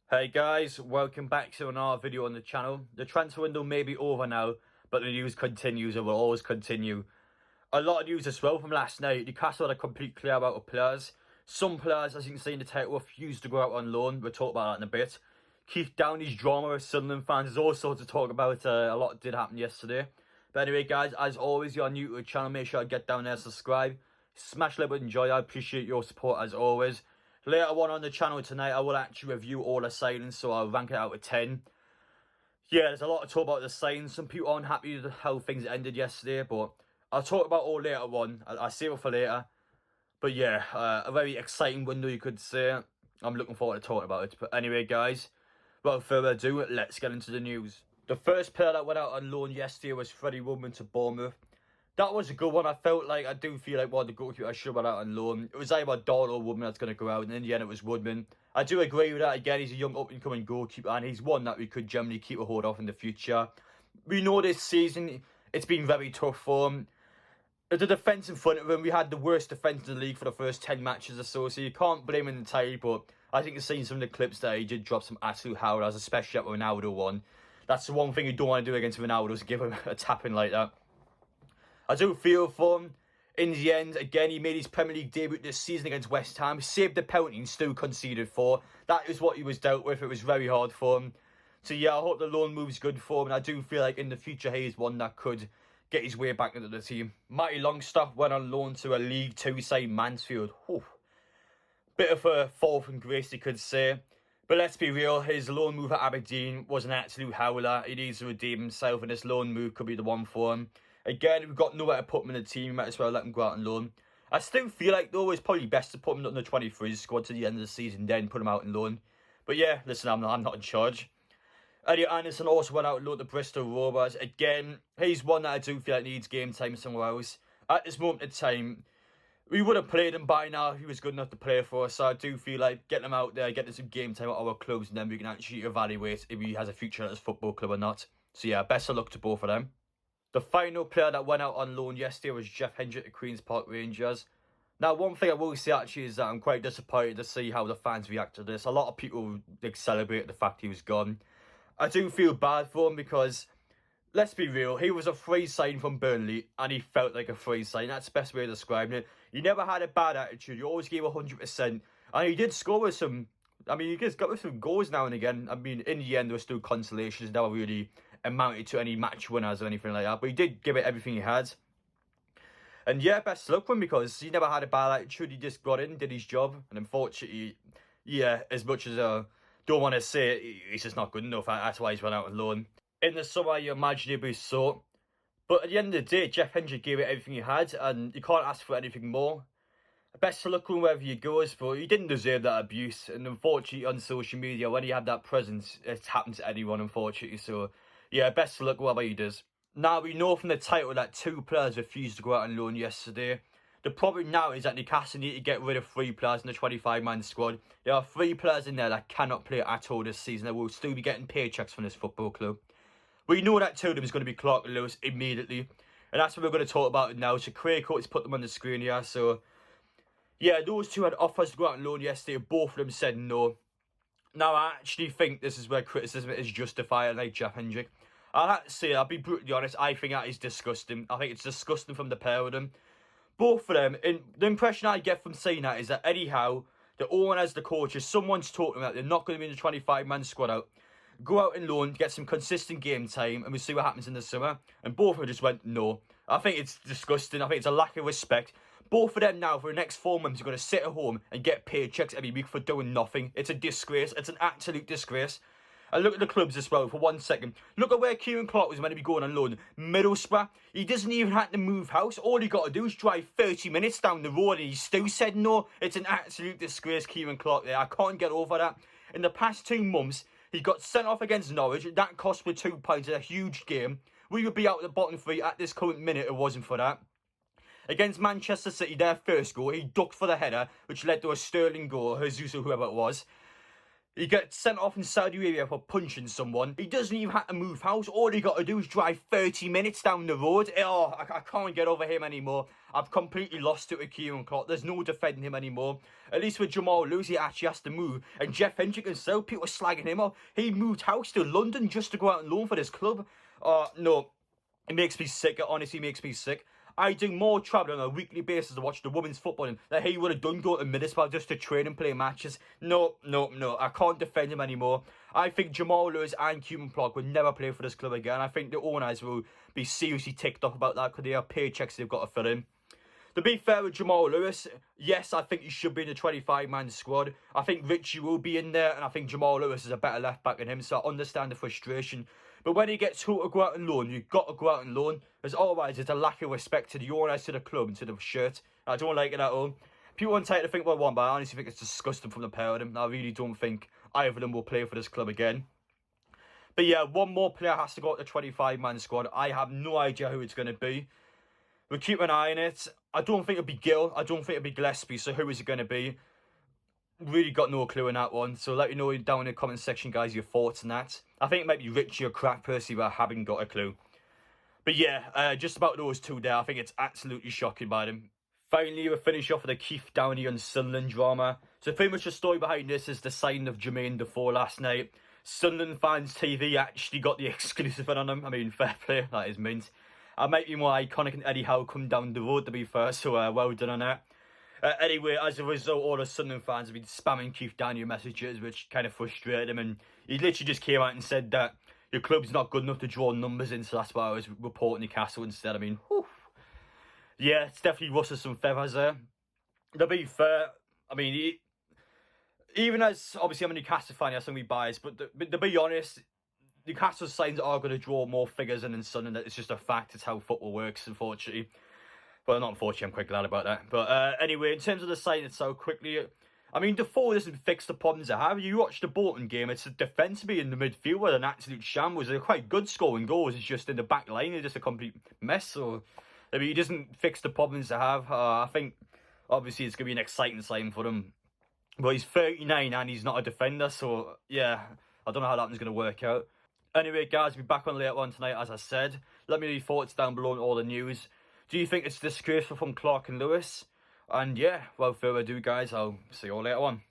Hey guys, welcome back to another video on the channel. The transfer window may be over now, but the news continues and will always continue. A lot of news as well from last night. Newcastle had a complete clear out of players. Some players, as you can see in the title, refused to go out on loan. We'll talk about that in a bit. Downey's drama with Sunderland fans is also to talk about. A lot did happen yesterday. But anyway guys, as always, you're new to the channel, make sure to get down there, subscribe. Smash like button, enjoy. I appreciate your support as always. Later on the channel tonight, I will actually review all the signings, so I'll rank it out of 10. Yeah, there's a lot to talk about the signings. Some people aren't happy with how things ended yesterday, but I'll talk about all later on. I'll save it for later. But yeah, a very exciting window, you could say. I'm looking forward to talking about it. But anyway, guys, without further ado, let's get into the news. The first player that went out on loan yesterday was Freddie Woodman to Bournemouth. That was a good one. I do feel like one of the goalkeepers should have went out on loan. It was either Dodd or Woodman that's going to go out, and in the end it was Woodman. I do agree with that. Again, he's a young up-and-coming goalkeeper, and he's one that we could generally keep a hold of in the future. We know this season it's been very tough for him. The defence in front of him, we had the worst defence in the league for the first 10 matches or so you can't blame him entirely, but I think you've seen some of the clips that he did drop some absolute howlers, especially at Ronaldo one. That's the one thing you don't want to do against Ronaldo, is give him a tapping like that. I do feel for him. In the end, again, he made his Premier League debut this season against West Ham. Saved the penalty and still conceded 4. That is what he was dealt with. It was very hard for him. So yeah, I hope the loan move's good for him. And I do feel like in the future, he is one that could get his way back into the team. Matty Longstaff went on loan to a League 2 side, Mansfield. Whew. Bit of a fall from grace, you could say. But let's be real, his loan move at Aberdeen was an absolute howler. He needs to redeem himself, and this loan move could be the one for him. Again, we've got nowhere to put him in the team. Might as well let him go out on loan. I still feel like, though, it's probably best to put him in the 23s squad to the end of the season, then put him out on loan. But yeah, listen, I'm not in charge. Elliot Anderson also went out on loan to Bristol Rovers. Again, he's one that I do feel like needs game time somewhere else. At this moment in time, we would have played him by now if he was good enough to play for us. So I do feel like getting him out there, getting some game time at our clubs, and then we can actually evaluate if he has a future at his football club or not. So yeah, best of luck to both of them. The final player that went out on loan yesterday was Hendrick at Queen's Park Rangers. Now, one thing I will say actually is that I'm quite disappointed to see how the fans react to this. A lot of people celebrate the fact he was gone. I do feel bad for him because, let's be real, he was a free sign from Burnley and he felt like a free sign. That's the best way of describing it. He never had a bad attitude. He always gave 100%. And he did score with some... he just got with some goals now and again. In the end, there were still consolations. Never really amounted to any match winners or anything like that. But he did give it everything he had. And yeah, best of luck for him because he never had a bad attitude. He just got in, did his job. And unfortunately, yeah, as much as I don't want to say it, he's just not good enough. That's why he's run out on loan. In the summer, you imagine he'd be so. But at the end of the day, Hendrick gave it everything he had. And you can't ask for anything more. Best of luck with wherever he goes, but he didn't deserve that abuse. And unfortunately, on social media, when he had that presence, it's happened to anyone, unfortunately. So, yeah, best of luck whatever he does. Now, we know from the title that 2 players refused to go out on loan yesterday. The problem now is that Newcastle need to get rid of 3 players in the 25-man squad. There are 3 players in there that cannot play at all this season. They will still be getting paychecks from this football club. We know that 2 of them is going to be Clark and Lewis immediately. And that's what we're going to talk about now. So, Craig Coates put them on the screen here, so... yeah, those 2 had offers to go out on loan yesterday. Both of them said no. Now, I actually think this is where criticism is justified, like Hendrick. I'll have to say, I'll be brutally honest, I think that is disgusting. I think it's disgusting from the pair of them. Both of them, the impression I get from saying that is that anyhow, the owners, the coaches, someone's talking about they're not going to be in the 25-man squad out. Go out and loan, get some consistent game time, and we'll see what happens in the summer. And both of them just went no. I think it's disgusting. I think it's a lack of respect. Both of them now, for the next 4 months, are going to sit at home and get paychecks every week for doing nothing. It's a disgrace. It's an absolute disgrace. And look at the clubs as well, for 1 second. Look at where Ciaran Clark was meant to be going on loan. Middlesbrough. He doesn't even have to move house. All he got to do is drive 30 minutes down the road and he still said no. It's an absolute disgrace, Ciaran Clark there. I can't get over that. In the past 2 months, he got sent off against Norwich. That cost me 2 points in a huge game. We would be out of the bottom 3 at this current minute if it wasn't for that. Against Manchester City, their first goal, he ducked for the header, which led to a sterling goal, Jesus or whoever it was. He gets sent off in Saudi Arabia for punching someone. He doesn't even have to move house. All he got to do is drive 30 minutes down the road. Oh, I can't get over him anymore. I've completely lost it with Ciaran. There's no defending him anymore. At least with Jamal Lewis, he actually has to move. And Jeff Hendrick himself, people are slagging him off. He moved house to London just to go out and loan for this club. No, it makes me sick. It honestly makes me sick. I do more travelling on a weekly basis to watch the women's football than he would have done go to Middlesbrough just to train and play matches. No. I can't defend him anymore. I think Jamal Lewis and Ciaran will never play for this club again. I think the owners will be seriously ticked off about that because they have paychecks they've got to fill in. To be fair with Jamal Lewis, yes, I think he should be in the 25-man squad. I think Richie will be in there, and I think Jamal Lewis is a better left-back than him, so I understand the frustration. But when he gets told to go out and loan, you've got to go out and loan. As otherwise, it's a lack of respect to the owners, to the club, and to the shirt. I don't like it at all. People want to think what I want, but I honestly think it's disgusting from the pair of them. I really don't think either of them will play for this club again. But yeah, one more player has to go to the 25-man squad. I have no idea who it's going to be. We'll keep an eye on it. I don't think it'll be Gill. I don't think it'll be Gillespie. So who is it going to be? Really got no clue on that one. So let me know down in the comment section, guys, your thoughts on that. I think it might be Richie or Crack personally, but I haven't got a clue. But yeah, just about those two there. I think it's absolutely shocking by them. Finally, we'll finish off with the Keith Downey and Sunderland drama. So pretty much the story behind this is the signing of Jermaine Defoe last night. Sunderland Fans TV actually got the exclusive on them. I mean, fair play, that is mint. I might be more iconic than Eddie Howe come down the road, to be fair, so well done on that. Anyway, as a result, all the Sunderland fans have been spamming Keith Downey messages, which kind of frustrated him, and he literally just came out and said that your club's not good enough to draw numbers in, so that's why I was reporting Newcastle instead. I mean, whew. Yeah, it's definitely rustled some feathers there. To be fair, I mean, even as, obviously I'm a Newcastle fan, I'm going to be biased, but to be honest, Newcastle's signs are going to draw more figures than in Sunderland. It's just a fact. It's how football works, unfortunately. Well, not unfortunately, I'm quite glad about that. But anyway, in terms of the sign itself, quickly, I mean, Defoe doesn't fix the problems they have. You watch the Bolton game, it's defensively in the midfield with an absolute shambles. They're quite good scoring goals. It's just in the back line, they're just a complete mess. So, I mean, he doesn't fix the problems they have. I think, obviously, it's going to be an exciting sign for them. But he's 39 and he's not a defender. So, yeah, I don't know how that one's going to work out. Anyway, guys, we'll be back on later on tonight, as I said. Let me know your thoughts down below on all the news. Do you think it's disgraceful from Clark and Lewis? And yeah, without further ado, guys, I'll see you all later on.